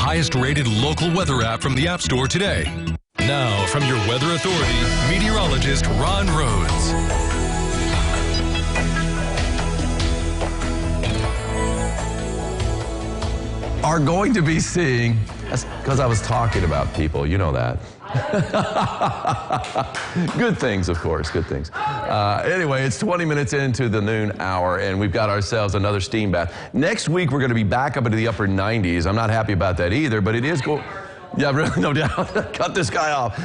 highest-rated local weather app from the App Store today. Now, from your weather authority, meteorologist Ron Rhodes. Are going to be seeing, that's because I was talking about people, you know that. Good things, of course, good things. Anyway, it's 20 minutes into the noon hour, and we've got ourselves another steam bath. Next week, we're going to be back up into the upper 90s. I'm not happy about that either, but it is going... Yeah, really, no doubt. Cut this guy off.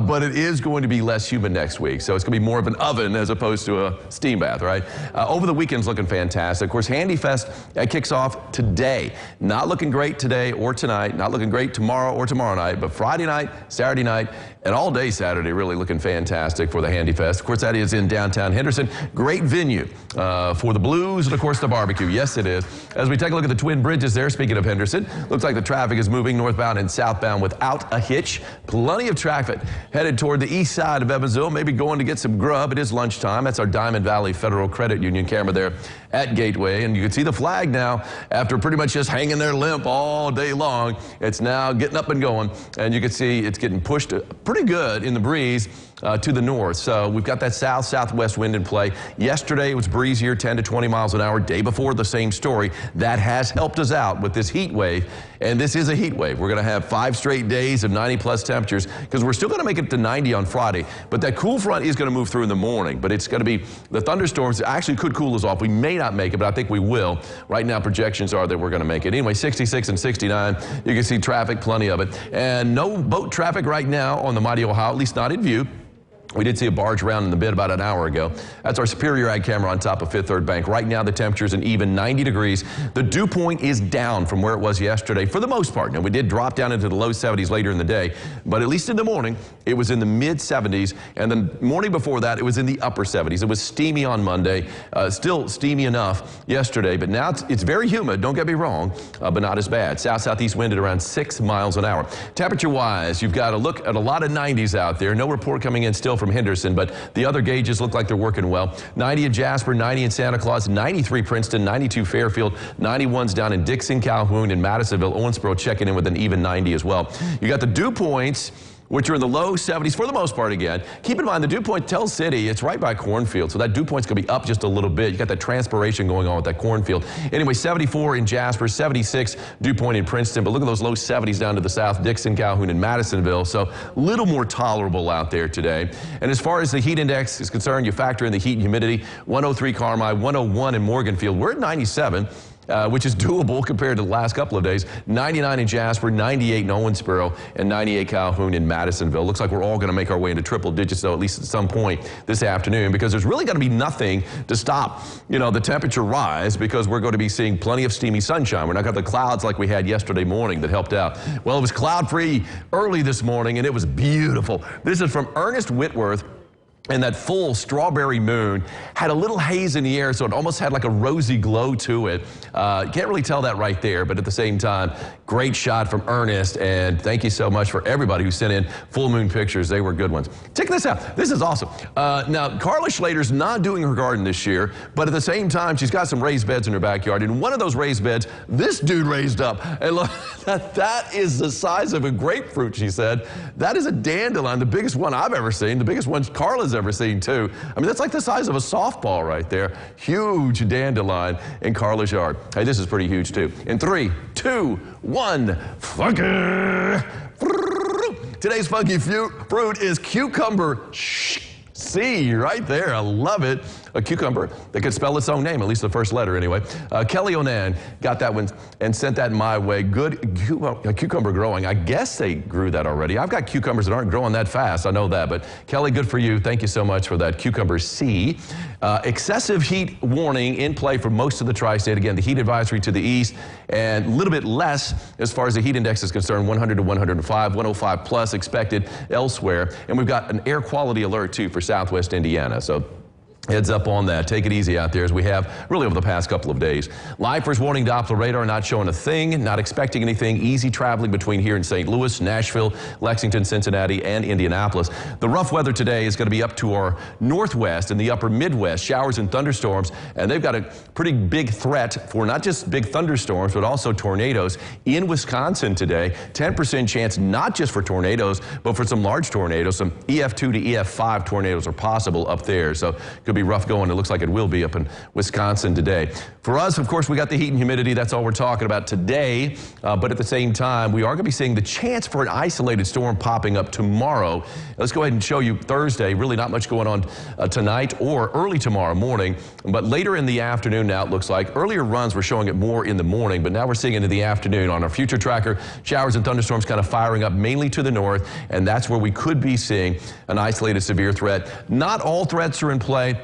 But it is going to be less humid next week, so it's going to be more of an oven as opposed to a steam bath, right? Over the weekend's looking fantastic. Of course, Handy Fest kicks off today. Not looking great today or tonight. Not looking great tomorrow or tomorrow night. But Friday night, Saturday night, and all day Saturday, really looking fantastic for the Handy Fest. Of course, that is in downtown Henderson. Great venue for the blues and, of course, the barbecue. Yes, it is. As we take a look at the Twin Bridges there, speaking of Henderson, looks like the traffic is moving northbound and southbound without a hitch. Plenty of traffic headed toward the east side of Evansville, maybe going to get some grub. It is lunchtime. That's our Diamond Valley Federal Credit Union camera there at Gateway. And you can see the flag now after pretty much just hanging there limp all day long. It's now getting up and going. And you can see it's getting pushed pretty good in the breeze to the north. So we've got that south-southwest wind in play. Yesterday it was breezier, 10 to 20 miles an hour. Day before, the same story. That has helped us out with this heat wave. And this is a heat wave. We're going to have 5 straight days of 90-plus temperatures because we're still going to make it to 90 on Friday. But that cool front is going to move through in the morning. But it's going to be the thunderstorms actually could cool us off. We may not make it, but I think we will. Right now, projections are that we're going to make it. Anyway, 66 and 69. You can see traffic, plenty of it. And no boat traffic right now on the Mighty Ohio, at least not in view. We did see a barge around in the bit about an hour ago. That's our Superior Ag camera on top of Fifth Third Bank. Right now, the temperature is an even 90 degrees. The dew point is down from where it was yesterday for the most part. Now, we did drop down into the low 70s later in the day, but at least in the morning, it was in the mid 70s. And the morning before that, it was in the upper 70s. It was steamy on Monday, still steamy enough yesterday, but now it's very humid, don't get me wrong, but not as bad. South-southeast wind at around 6 miles an hour. Temperature-wise, you've got to look at a lot of 90s out there. No report coming in still from Henderson, but the other gauges look like they're working well. 90 in Jasper, 90 in Santa Claus, 93 Princeton, 92 Fairfield, 91s down in Dixon, Calhoun, and Madisonville. Owensboro checking in with an even 90 as well. You got the dew points, which are in the low 70s for the most part again. Keep in mind, the dew point tells City, it's right by cornfield, so that dew point's gonna be up just a little bit. You got that transpiration going on with that cornfield. Anyway, 74 in Jasper, 76 dew point in Princeton, but look at those low 70s down to the south, Dixon, Calhoun, and Madisonville, so a little more tolerable out there today. And as far as the heat index is concerned, you factor in the heat and humidity, 103 Carmi, 101 in Morganfield. We're at 97. Which is doable compared to the last couple of days. 99 in Jasper, 98 in Owensboro, and 98 Calhoun in Madisonville. Looks like we're all going to make our way into triple digits, though, at least at some point this afternoon, because there's really going to be nothing to stop, the temperature rise, because we're going to be seeing plenty of steamy sunshine. We're not got the clouds like we had yesterday morning that helped out. Well, it was cloud-free early this morning, and it was beautiful. This is from Ernest Whitworth. And that full strawberry moon had a little haze in the air, so it almost had like a rosy glow to it. You can't really tell that right there, but at the same time, great shot from Ernest, and thank you so much for everybody who sent in full moon pictures. They were good ones. Check this out. This is awesome. Now, Carla Schlater's not doing her garden this year, but at the same time, she's got some raised beds in her backyard, and one of those raised beds, this dude raised up. And look, that is the size of a grapefruit, she said. That is a dandelion, the biggest one I've ever seen, the biggest one Carla's ever seen too. I mean, that's like the size of a softball right there. Huge dandelion in Carla's yard. Hey, this is pretty huge too. In 3, 2, 1, funky. Today's funky fruit is cucumber. C right there. I love it. A cucumber that could spell its own name, at least the first letter anyway. Kelly Onan got that one and sent that my way. Good cucumber growing. I guess they grew that already. I've got cucumbers that aren't growing that fast. I know that. But Kelly, good for you. Thank you so much for that cucumber C. Excessive heat warning in play for most of the tri-state. Again, the heat advisory to the east and a little bit less as far as the heat index is concerned, 100 to 105, 105 plus expected elsewhere. And we've got an air quality alert too for southwest Indiana. So Heads up on that. Take it easy out there as we have really over the past couple of days. Lifers warning Doppler radar, not showing a thing, not expecting anything. Easy traveling between here and St. Louis, Nashville, Lexington, Cincinnati, and Indianapolis. The rough weather today is going to be up to our northwest and the upper Midwest. Showers and thunderstorms, and they've got a pretty big threat for not just big thunderstorms, but also tornadoes in Wisconsin today. 10% chance not just for tornadoes, but for some large tornadoes. Some EF2 to EF5 tornadoes are possible up there. So could be rough going. It looks like it will be up in Wisconsin today. For us, of course, we got the heat and humidity. That's all we're talking about today. But at the same time, we are going to be seeing the chance for an isolated storm popping up tomorrow. Let's go ahead and show you Thursday. Really not much going on tonight or early tomorrow morning. But later in the afternoon now, it looks like. Earlier runs were showing it more in the morning, but now we're seeing it in the afternoon. On our future tracker, showers and thunderstorms kind of firing up mainly to the north, and that's where we could be seeing an isolated severe threat. Not all threats are in play.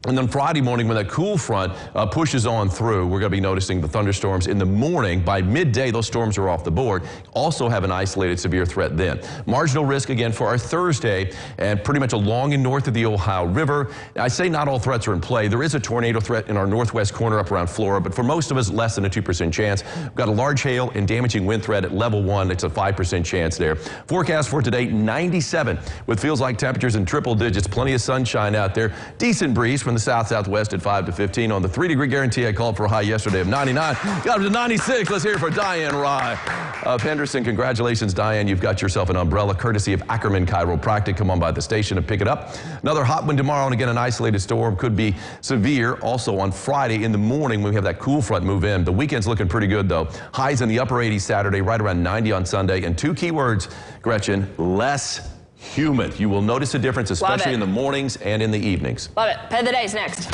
And then Friday morning, when that cool front pushes on through, we're going to be noticing the thunderstorms in the morning. By midday, those storms are off the board. Also have an isolated severe threat then. Marginal risk again for our Thursday, and pretty much along and north of the Ohio River. I say not all threats are in play. There is a tornado threat in our northwest corner up around Florida, but for most of us, less than a 2% chance. We've got a large hail and damaging wind threat at level 1. It's a 5% chance there. Forecast for today, 97, with feels like temperatures in triple digits. Plenty of sunshine out there. Decent breeze from the south-southwest at 5 to 15. On the 3-degree guarantee, I called for a high yesterday of 99. Got up to 96. Let's hear it for Diane Rye of Henderson. Congratulations, Diane. You've got yourself an umbrella courtesy of Ackerman Chiropractic. Come on by the station and pick it up. Another hot one tomorrow, and again, an isolated storm could be severe. Also on Friday in the morning, when we have that cool front move in. The weekend's looking pretty good, though. Highs in the upper 80s Saturday, right around 90 on Sunday. And two key words, Gretchen, less humid. You will notice a difference, especially in the mornings and in the evenings. Love it. Pet of the day is next.